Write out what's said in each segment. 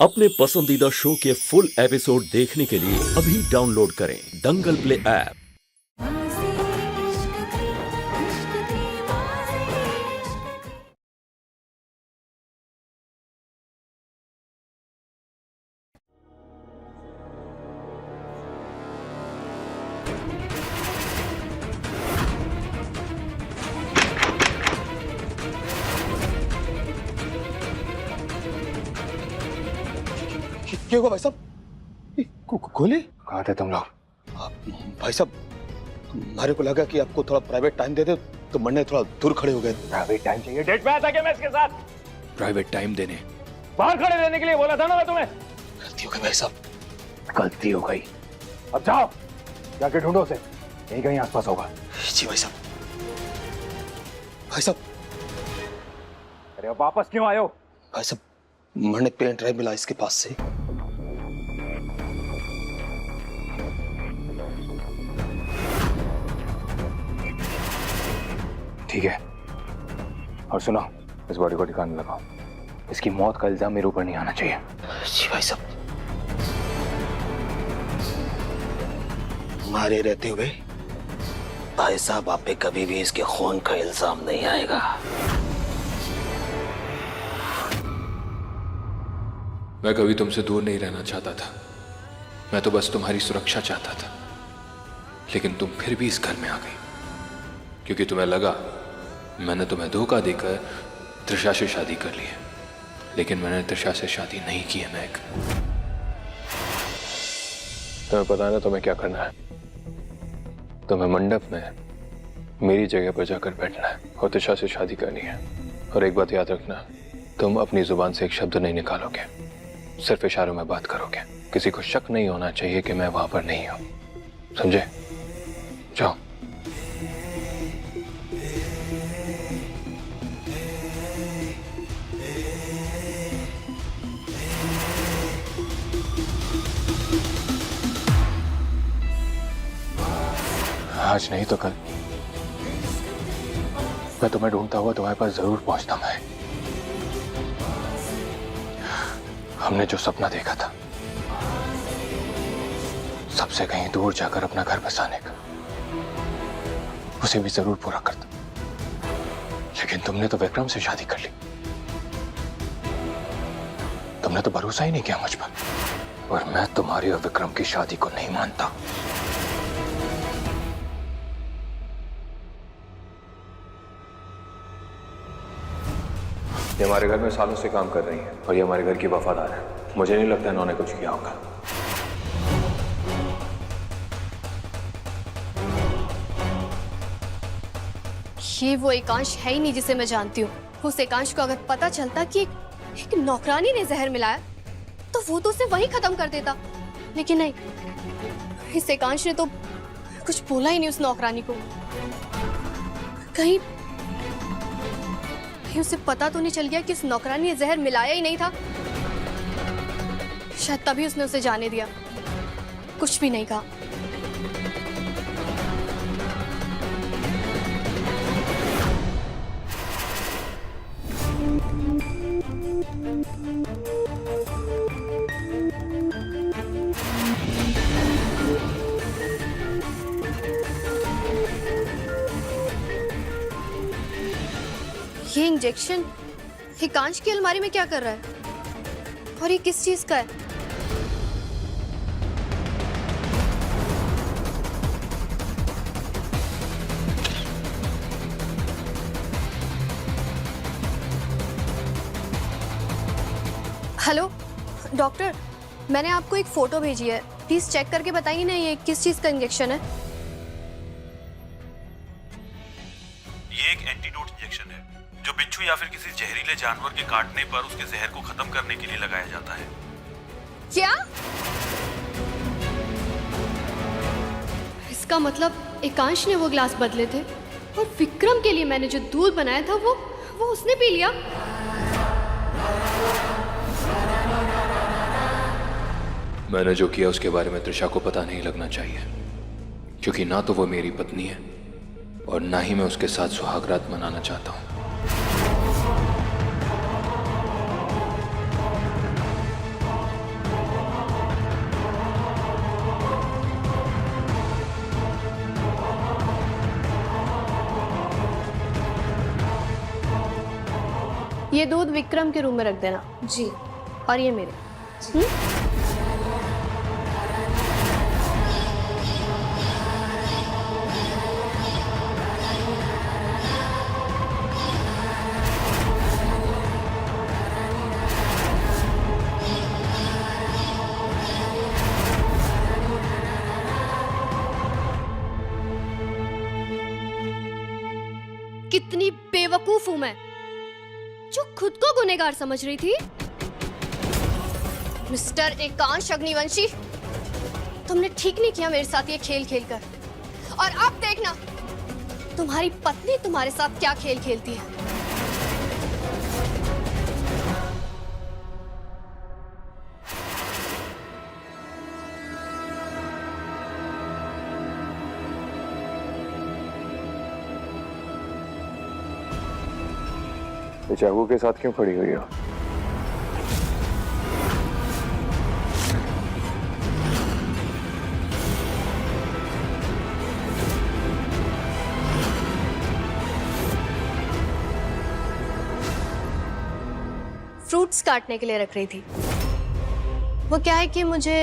अपने पसंदीदा शो के फुल एपिसोड देखने के लिए अभी डाउनलोड करें दंगल प्ले ऐप। क्या हुआ भाई साहब? गोली? कहाँ थे तुम लोग? भाई साहब, हमारे को लगा कि आपको थोड़ा प्राइवेट टाइम दे दे तो मरने थोड़ा दूर खड़े हो गए। प्राइवेट टाइम चाहिए? डेट पे आया था क्या मैं इसके साथ? प्राइवेट टाइम देने बाहर खड़े रहने के लिए बोला था ना मैं तुम्हें। गलती हो गई भाई साहब। गलती हो गई। अब जाओ, जाके ढूंढो उसे, यहीं कहीं आसपास होगा। जी भाई साहब। भाई साहब, अरे अब वापस क्यों आए हो? भाई साहब, मरने पेन ड्राइव मिला इसके पास से। ठीक है, और सुनो, इस बॉडी को ठिकाने लगाओ। इसकी मौत का इल्जाम मेरे ऊपर नहीं आना चाहिए। जी भाई साहब। हमारे रहते हुए भाई साहब आप पे कभी भी इसके खून का इल्जाम नहीं आएगा। मैं कभी तुमसे दूर नहीं रहना चाहता था, मैं तो बस तुम्हारी सुरक्षा चाहता था। लेकिन तुम फिर भी इस घर में आ गई क्योंकि तुम्हें लगा मैंने तुम्हें धोखा देकर त्रिशा से शादी कर ली है। लेकिन मैंने त्रिशा से शादी नहीं की है महक। तुम्हें पता है ना तुम्हें क्या करना है? तुम्हें मंडप में मेरी जगह पर जाकर बैठना है और त्रिशा से शादी करनी है। और एक बात याद रखना, तुम अपनी जुबान से एक शब्द नहीं निकालोगे, सिर्फ इशारों में बात करोगे। किसी को शक नहीं होना चाहिए कि मैं वहां पर नहीं हूं, समझे? जाओ। आज नहीं तो कल मैं तुम्हें ढूंढता हुआ तुम्हारे पास जरूर पहुंचता। मैं हमने जो सपना देखा था सबसे कहीं दूर जाकर अपना घर बसाने का, उसे भी जरूर पूरा करता। लेकिन तुमने तो विक्रम से शादी कर ली। तुमने तो भरोसा ही नहीं किया मुझ पर। और मैं तुम्हारी और विक्रम की शादी को नहीं मानता। ये हमारे घर में सालों से काम कर रही है और ये हमारे घर की वफादार है। मुझे नहीं लगता इन्होंने कुछ किया होगा। ये वो एकांश है ही नहीं जिसे मैं जानती हूँ। उस एकांश को अगर पता चलता कि एक नौकरानी ने जहर मिलाया तो वो तो उसे वहीं खत्म कर देता। लेकिन नहीं, इस एकांश ने तो कुछ बोला ही नहीं उस नौकरानी को। कहीं उसे पता तो नहीं चल गया कि उस नौकरानी ने जहर मिलाया ही नहीं था? शायद तभी उसने उसे जाने दिया, कुछ भी नहीं कहा। ये इंजेक्शन एकांश की अलमारी में क्या कर रहा है? और ये किस चीज का है? हेलो डॉक्टर, मैंने आपको एक फोटो भेजी है, प्लीज चेक करके बताइए ना ये किस चीज का इंजेक्शन है। ये एक एंटीडोट इंजेक्शन है जो बिच्छू या फिर किसी जहरीले जानवर के काटने पर उसके जहर को खत्म करने के लिए लगाया जाता है। क्या? इसका मतलब एकांश ने वो ग्लास बदले थे और विक्रम के लिए मैंने जो दूध बनाया था वो उसने पी लिया। मैंने जो किया उसके बारे में त्रिशा को पता नहीं लगना चाहिए, क्योंकि ना तो वो मेरी पत्नी है और ना ही मैं उसके साथ सुहागरात मनाना चाहता हूं। ये दूध विक्रम के रूम में रख देना। जी। और ये मेरे। कितनी बेवकूफ हूं मैं, जो खुद को गुनहगार समझ रही थी। मिस्टर एकांश अग्निवंशी, तुमने ठीक नहीं किया मेरे साथ ये खेल खेलकर। और अब देखना तुम्हारी पत्नी तुम्हारे साथ क्या खेल खेलती है। ये चाकू के साथ क्यों खड़ी हुई हो? फ्रूट्स काटने के लिए रख रही थी। वो क्या है कि मुझे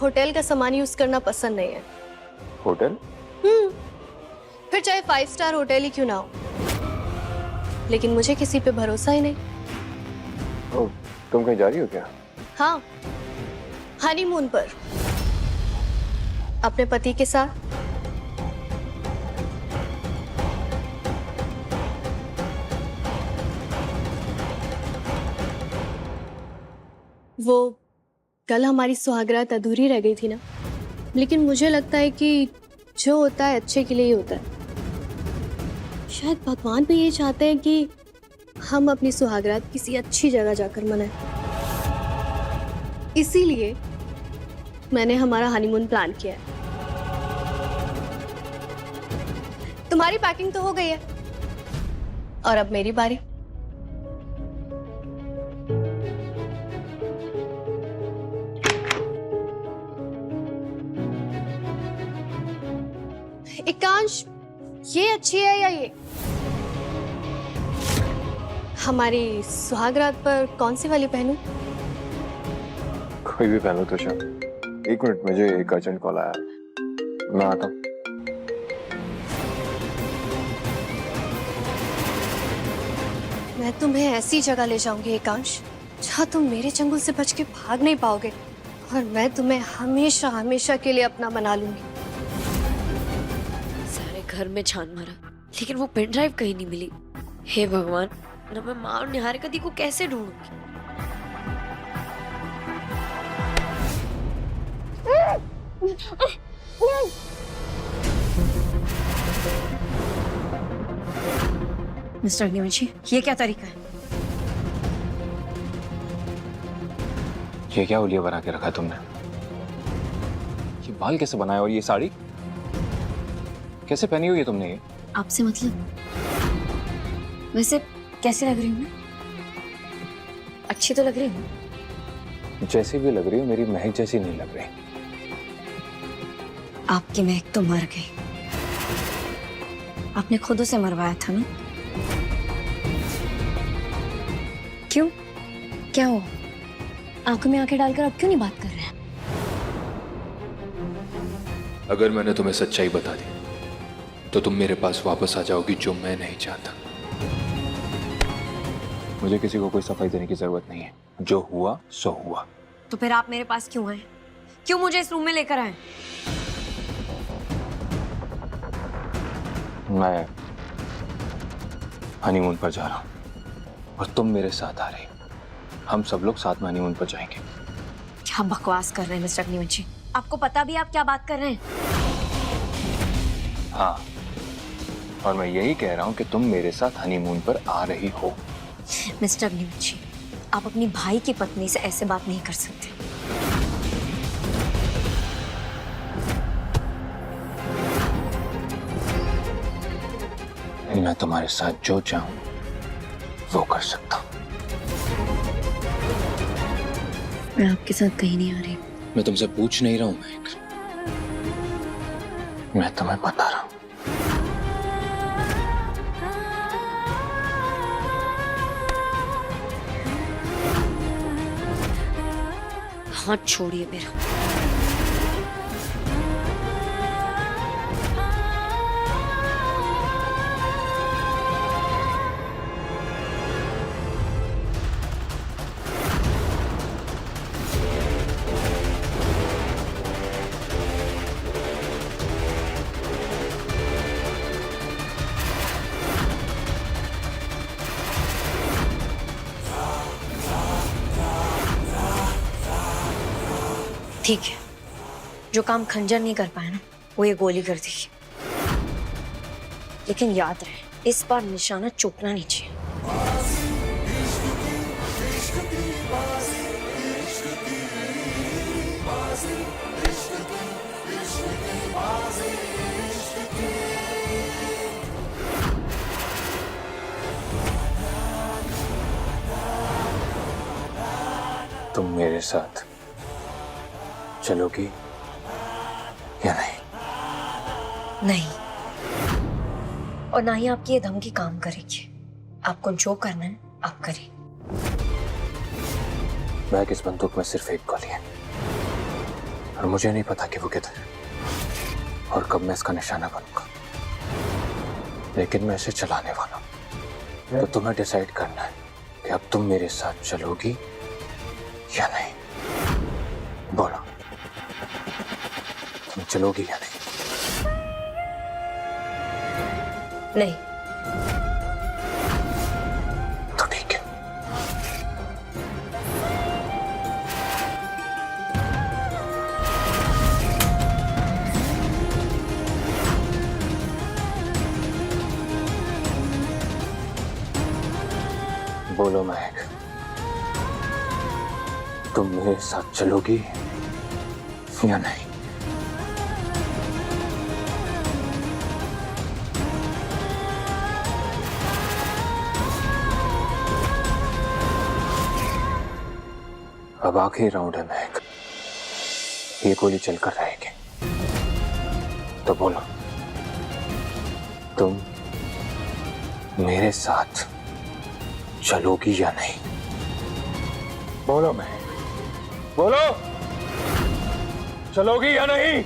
होटल का सामान यूज करना पसंद नहीं है। होटल? फिर चाहे 5 स्टार होटल ही क्यों ना हो, लेकिन मुझे किसी पे भरोसा ही नहीं। ओ, तुम कहीं जा रही हो क्या? हाँ, हनीमून पर अपने पति के साथ। वो कल हमारी सुहागरात अधूरी रह गई थी ना, लेकिन मुझे लगता है कि जो होता है अच्छे के लिए ही होता है। शायद भगवान भी ये चाहते हैं कि हम अपनी सुहागरात किसी अच्छी जगह जाकर मनाएं। इसीलिए मैंने हमारा हनीमून प्लान किया है। तुम्हारी पैकिंग तो हो गई है और अब मेरी बारी। एकांश, ये अच्छी है या ये? हमारी सुहागरात पर कौन सी वाली पहनूं? कोई भी पहनो तो शाम। एक मिनट, मुझे एक अर्जेंट कॉल आया, मैं आता हूँ। मैं तुम्हें ऐसी जगह ले जाऊंगी एकांश, जहाँ तुम मेरे चंगुल से बच के भाग नहीं पाओगे, और मैं तुम्हें हमेशा हमेशा के लिए अपना बना लूंगी। सारे घर में छान मारा, लेकिन वो पेन ड्राइव कहीं नहीं मिली। हे भगवान, न मैं माँ और निहारिका दी को कैसे ढूंढूंगी? मिस्टर अग्निवंशी, ये क्या तरीका है? ये क्या उलिया बना के रखा तुमने? ये बाल कैसे बनाए और ये साड़ी कैसे पहनी हुई है तुमने? ये आपसे मतलब? वैसे कैसे लग रही हूँ मैं? अच्छी तो लग रही हूँ। जैसी भी लग रही हो, मेरी महक जैसी नहीं लग रही। आपकी महक तो मर गई। आपने खुद उसे मरवाया था ना? क्यों? क्या हो? आंखों में आंखें डालकर अब क्यों नहीं बात कर रहे हैं? अगर मैंने तुम्हें सच्चाई बता दी तो तुम मेरे पास वापस आ जाओगी, जो मैं नहीं चाहता। मुझे किसी को कोई सफाई देने की जरूरत नहीं है। जो हुआ सो हुआ। तो फिर आप मेरे पास क्यों आए? क्यों मुझे इस रूम में लेकर आए? मैं हनीमून पर जा रहा हूँ और तुम मेरे साथ आ रही। हम सब लोग साथ में हनीमून पर जाएंगे। क्या बकवास कर रहे हैं मिस्टर अग्निवंशी? आपको पता भी आप क्या बात कर रहे हैं? हाँ, और मैं यही कह रहा हूँ कि तुम मेरे साथ हनीमून पर आ रही हो। मिस्टर अग्निवंशी, आप अपनी भाई की पत्नी से ऐसे बात नहीं कर सकते। मैं तुम्हारे साथ जो चाहूं वो कर सकता हूं। मैं आपके साथ कहीं नहीं आ रही। मैं तुमसे पूछ नहीं रहा हूं महक, मैं तुम्हें बता रहा हूं। हाथ छोड़िए मेरा। ठीक है, जो काम खंजर नहीं कर पाया ना, वो ये गोली कर दी। लेकिन याद रहे, इस बार निशाना चूकना नहीं चाहिए। तुम मेरे साथ चलोगी या नहीं? नहीं, और ना ही आपकी ये धमकी काम करेगी। आपको जो करना है आप करें। बैग इस बंदूक में सिर्फ एक गोली है और मुझे नहीं पता कि वो किधर है और कब मैं इसका निशाना बनूंगा, लेकिन मैं इसे चलाने वाला हूं। तो तुम्हें डिसाइड करना है कि अब तुम मेरे साथ चलोगी या नहीं। बोलो, तुम चलोगी या नहीं? नहीं। तो ठीक है। बोलो महक, तुम मेरे साथ चलोगी या नहीं? अब आखिरी राउंड है महक, ये गोली चलकर रहेगी। तो बोलो, तुम मेरे साथ चलोगी या नहीं? बोलो महक, बोलो, चलोगी या नहीं?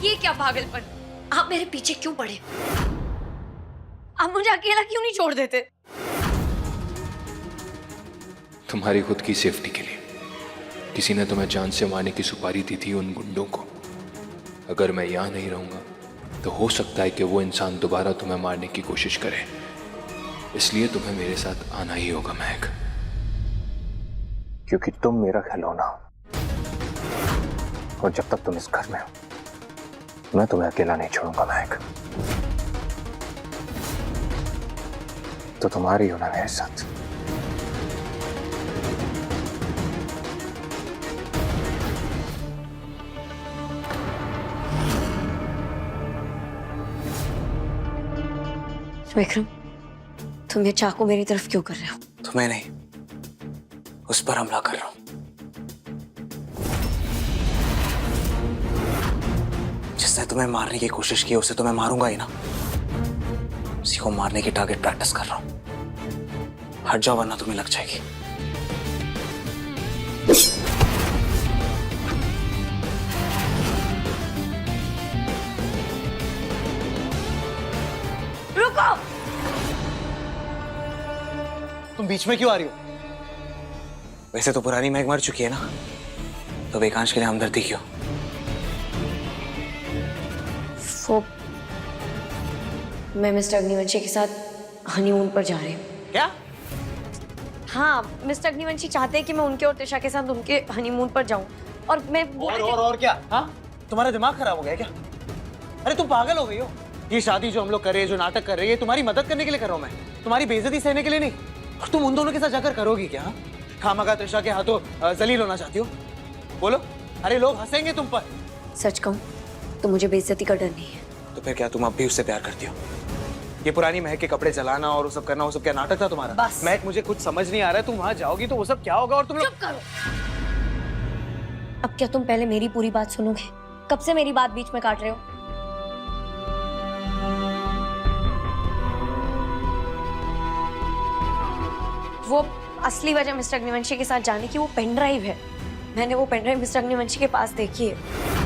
ये क्या पागलपन? आप मेरे पीछे क्यों पड़े? आप मुझे अकेला क्यों नहीं छोड़ देते? तुम्हारी खुद की सेफ्टी के लिए। किसी ने तुम्हें जान से मारने की सुपारी दी थी उन गुंडों को। अगर मैं यहां नहीं रहूंगा तो हो सकता है कि वो इंसान दोबारा तुम्हें मारने की कोशिश करे। इसलिए तुम्हें मेरे साथ आना ही होगा महक, क्योंकि तुम मेरा खिलौना हो और जब तक तुम इस घर में हो मैं तुम्हें अकेला नहीं छोड़ूंगा महक। तो तुम्हारी हो ना मेरे साथ? विक्रम, तुम ये चाकू मेरी तरफ क्यों कर रहे हो? तुम्हें नहीं, उस पर हमला कर रहा हूं। जिसने तुम्हें मारने की कोशिश की उसे तो मैं मारूंगा ही ना। उसी को मारने की टारगेट प्रैक्टिस कर रहा हूं। हट जाओ वरना तुम्हें लग जाएगी। रुको! तुम बीच में क्यों आ रही हो? वैसे तो पुरानी महक मर चुकी है ना, तो वेकांश के लिए हमदर्दी क्यों? वो मैं मिस्टर अग्निवंशी के साथ हनीमून पर जा रही हूँ। क्या? हाँ, मिस्टर अग्निवंशी चाहते हैं कि मैं उनके और त्रिशा के साथ उनके हनीमून पर जाऊं। और मैं और क्या? हाँ, तुम्हारा दिमाग खराब हो गया क्या? अरे तुम पागल हो गई हो। ये शादी जो हम लोग कर रहे हैं, जो नाटक कर रहे हैं, तुम्हारी मदद करने के लिए कर रहा हूं मैं, तुम्हारी बेइज्जती सहने के लिए नहीं। और तुम उन दोनों के साथ जाकर करोगी क्या? खामखा त्रिशा के हाथों जलील होना चाहती हो? बोलो। अरे लोग हंसेंगे तुम पर। सच कहूं तो मुझे बेइज्जती का डर नहीं है। तो फिर क्या तुम अब भी उससे प्यार करती हो? ये पुरानी महक के कपड़े जलाना और वो सब करना, वो सब क्या नाटक था तुम्हारा? बस। महक, मुझे कुछ समझ नहीं आ रहा है। तुम वहां जाओगी तो वो सब क्या होगा? और तुम लोग चुप करो। अब क्या तुम पहले मेरी पूरी बात सुनोगे? कब से मेरी बात बीच में काट रहे हो? वो असली वजह मिस्टर अग्निवंशी के साथ जाने की वो पेन ड्राइव है। मैंने वो पेन ड्राइव मिस्टर अग्निवंशी के पास देखी है।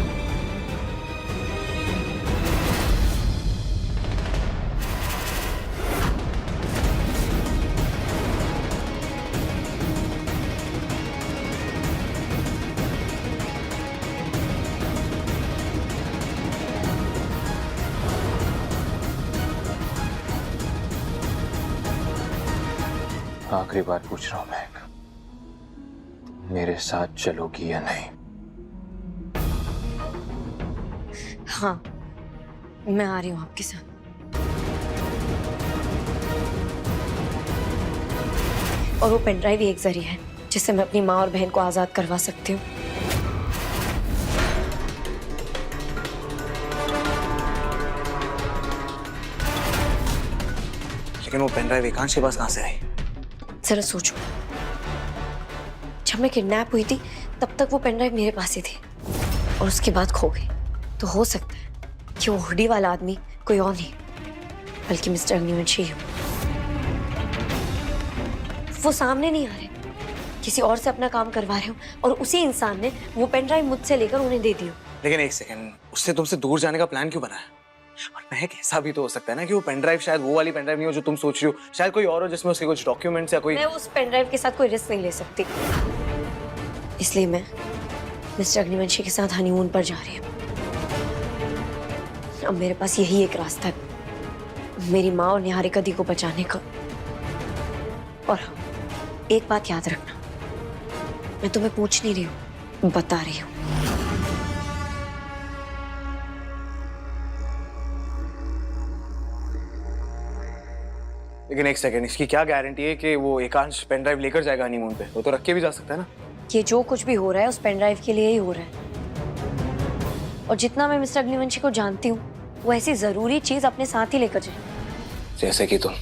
आखिरी बार पूछ रहा हूं मैं, मेरे साथ चलोगी या नहीं? हाँ, मैं आ रही हूँ आपके साथ। और वो पेन ड्राइव एक जरिया है जिससे मैं अपनी माँ और बहन को आजाद करवा सकती हूँ। लेकिन वो पेन ड्राइव एकांश के पास कहाँ से आई? जरा सोचो, जब मैं किडनैप हुई थी तब तक वो पेन ड्राइव मेरे पास ही थी और उसके बाद खो गई। तो हो सकता है कि वो हुडी वाला आदमी कोई और नहीं बल्कि मिस्टर अग्निवंशी है। वो सामने नहीं आ रहे, किसी और से अपना काम करवा रहे हो और उसी इंसान ने वो पेन ड्राइव मुझसे लेकर उन्हें दे दी हो। लेकिन एक सेकंड, उससे तुमसे दूर जाने का प्लान क्यों बनाया? और महक, ऐसा भी तो हो सकता है ना कि वो पेन ड्राइव शायद वो वाली पेन ड्राइव नहीं हो जो तुम सोच रही हो, शायद कोई और हो जिसमें उसके कुछ डॉक्यूमेंट्स या कोई। मैं उस पेन ड्राइव के साथ कोई रिस्क नहीं ले सकती, इसलिए मैं मिस्टर अग्निवंशी के साथ हनीमून पर जा रही हूँ। अब मेरे पास यही एक रास्ता है, मेरी माँ और निहारिका दी को बचाने का। और हाँ, एक बात याद रखना, मैं तुम्हें पूछ नहीं रही हूँ, बता रही हूँ। लेकिन एक सेकंड, इसकी क्या गारंटी है कि वो एकांश पेन ड्राइव लेकर जाएगा हनीमून पे? वो तो रख के भी जा सकता है ना। ये जो कुछ भी हो रहा है उस पेन ड्राइव के लिए ही हो रहा है। और जितना मैं मिस्टर अग्निवंशी को जानती हूँ, वो ऐसी जरूरी चीज अपने साथ ही लेकर जाए। जैसे कि तुम।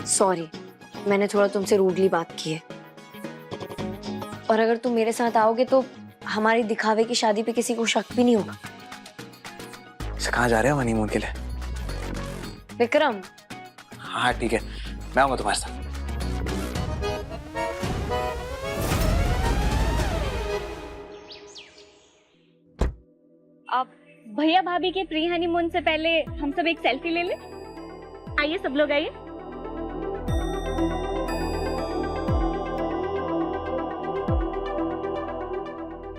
सॉरी, मैंने थोड़ा तुमसे रूडली बात की है। और अगर तुम मेरे साथ आओगे तो हमारी दिखावे की शादी पे किसी को शक भी नहीं होगा। कहाँ जा रहे हो हनीमून के लिए? विक्रम। हाँ ठीक है, मैं आऊंगा तुम्हारे साथ। आप भैया भाभी के प्री हनीमून से पहले हम सब एक सेल्फी ले लें। आइए सब लोग आइए।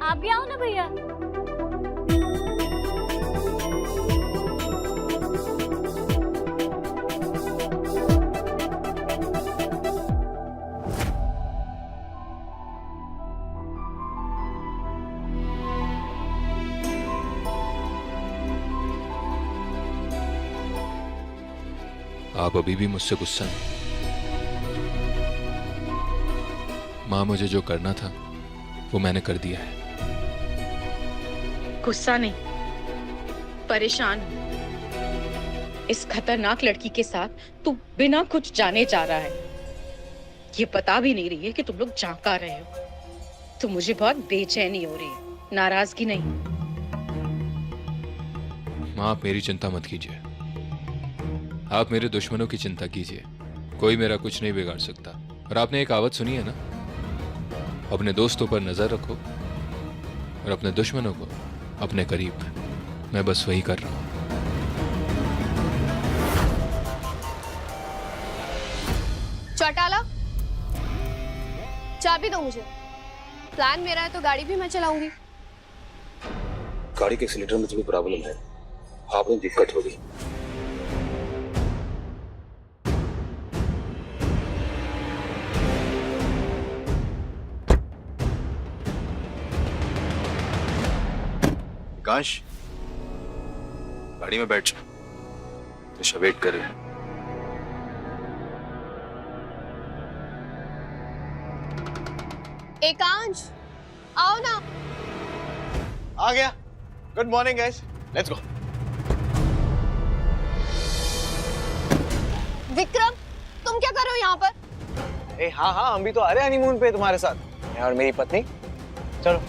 आप भी आओ ना भैया। आप अभी भी मुझसे गुस्सा हैं? माँ, मुझे जो करना था वो मैंने कर दिया है। गुस्सा नहीं, परेशान हूं। इस खतरनाक लड़की के साथ तू बिना कुछ जाने जा रहा है। ये पता भी नहीं रही है कि तुम लोग जहाँ का रहे हो। तो मुझे बहुत बेचैनी हो रही है, नाराजगी नहीं। माँ, आप मेरी चिंता मत कीजिए, आप मेरे दुश्मनों की चिंता कीजिए। कोई मेरा कुछ नहीं बिगाड़ सकता। और आपने एक कहावत सुनी है ना, अपने दोस्तों पर नजर रखो और अपने दुश्मनों को अपने करीब। मैं बस वही कर रहा हूं। चौटाला, चाबी दो मुझे। प्लान मेरा है तो गाड़ी भी मैं चलाऊंगी। गाड़ी के एक्सीलेटर में थोड़ी प्रॉब्लम है, आपको दिक्कत होगी। काश, गाड़ी में बैठ, ऋषभ वेट कर रहे हैं। एकांश, आओ ना। आ गया। Good morning guys, let's go. Vikram, तुम क्या कर रहे हो यहाँ पर? ए हाँ हाँ, हम भी तो आ रहे हैं हनीमून पे तुम्हारे साथ, मैं और मेरी पत्नी। चलो।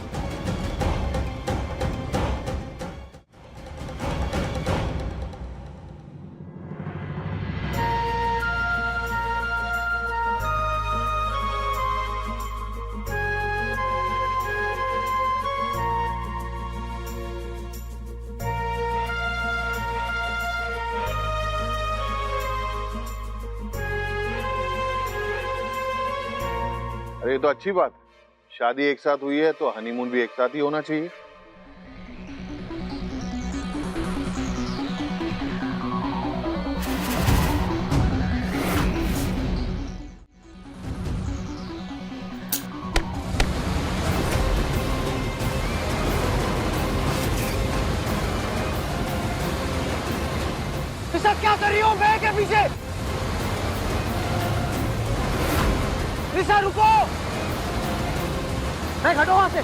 ये तो अच्छी बात है। शादी एक साथ हुई है तो हनीमून भी एक साथ ही होना चाहिए। निशा क्या कर रही हो बैग के पीछे? निशा रुको! मैं हटो वहां से।